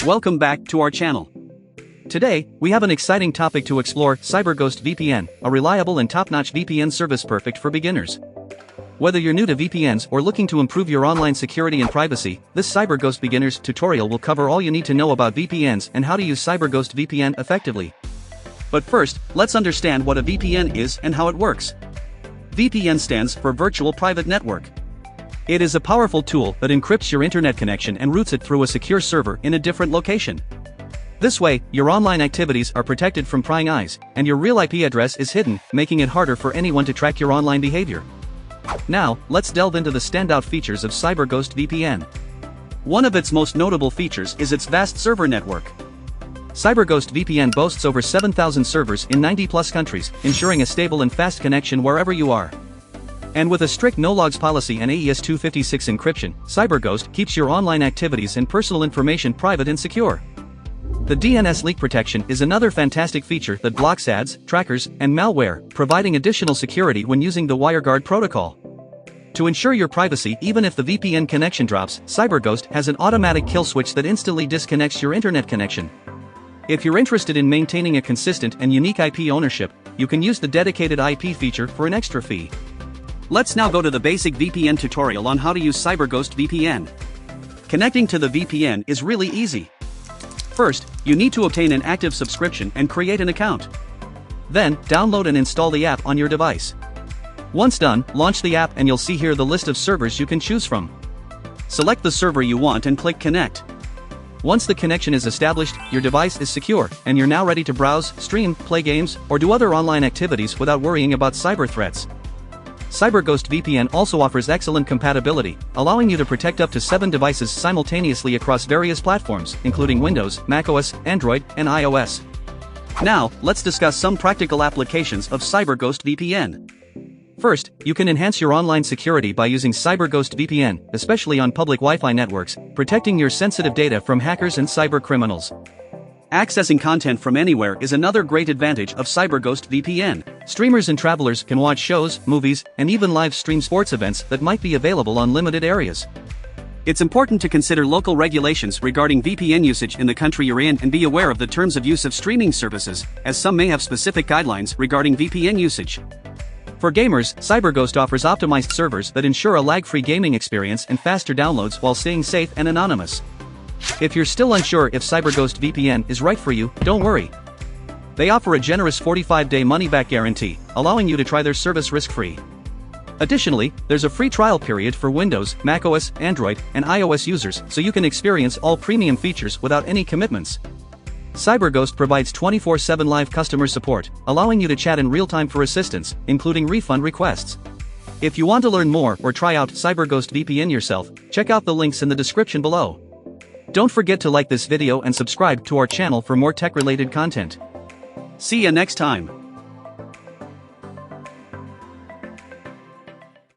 Welcome back to our channel. Today, we have an exciting topic to explore: CyberGhost VPN, a reliable and top-notch VPN service perfect for beginners. Whether you're new to VPNs or looking to improve your online security and privacy, this CyberGhost beginner's tutorial will cover all you need to know about VPNs and how to use CyberGhost VPN effectively. But first, let's understand what a VPN is and how it works. VPN stands for Virtual Private Network. It is a powerful tool that encrypts your internet connection and routes it through a secure server in a different location. This way, your online activities are protected from prying eyes, and your real IP address is hidden, making it harder for anyone to track your online behavior. Now, let's delve into the standout features of CyberGhost VPN. One of its most notable features is its vast server network. CyberGhost VPN boasts over 7,000 servers in 90+ countries, ensuring a stable and fast connection wherever you are. And with a strict no-logs policy and AES-256 encryption, CyberGhost keeps your online activities and personal information private and secure. The DNS leak protection is another fantastic feature that blocks ads, trackers, and malware, providing additional security when using the WireGuard protocol. To ensure your privacy even if the VPN connection drops, CyberGhost has an automatic kill switch that instantly disconnects your internet connection. If you're interested in maintaining a consistent and unique IP ownership, you can use the dedicated IP feature for an extra fee. Let's now go to the basic VPN tutorial on how to use CyberGhost VPN. Connecting to the VPN is really easy. First, you need to obtain an active subscription and create an account. Then, download and install the app on your device. Once done, launch the app and you'll see here the list of servers you can choose from. Select the server you want and click Connect. Once the connection is established, your device is secure, and you're now ready to browse, stream, play games, or do other online activities without worrying about cyber threats. CyberGhost VPN also offers excellent compatibility, allowing you to protect up to 7 devices simultaneously across various platforms, including Windows, macOS, Android, and iOS. Now, let's discuss some practical applications of CyberGhost VPN. First, you can enhance your online security by using CyberGhost VPN, especially on public Wi-Fi networks, protecting your sensitive data from hackers and cyber criminals. Accessing content from anywhere is another great advantage of CyberGhost VPN. Streamers and travelers can watch shows, movies, and even live stream sports events that might be available on limited areas. It's important to consider local regulations regarding VPN usage in the country you're in and be aware of the terms of use of streaming services, as some may have specific guidelines regarding VPN usage. For gamers, CyberGhost offers optimized servers that ensure a lag-free gaming experience and faster downloads while staying safe and anonymous. If you're still unsure if CyberGhost VPN is right for you, don't worry. They offer a generous 45-day money-back guarantee, allowing you to try their service risk-free. Additionally, there's a free trial period for Windows, macOS, Android, and iOS users, so you can experience all premium features without any commitments. CyberGhost provides 24/7 live customer support, allowing you to chat in real time for assistance, including refund requests. If you want to learn more or try out CyberGhost VPN yourself, check out the links in the description below. Don't forget to like this video and subscribe to our channel for more tech-related content. See ya next time.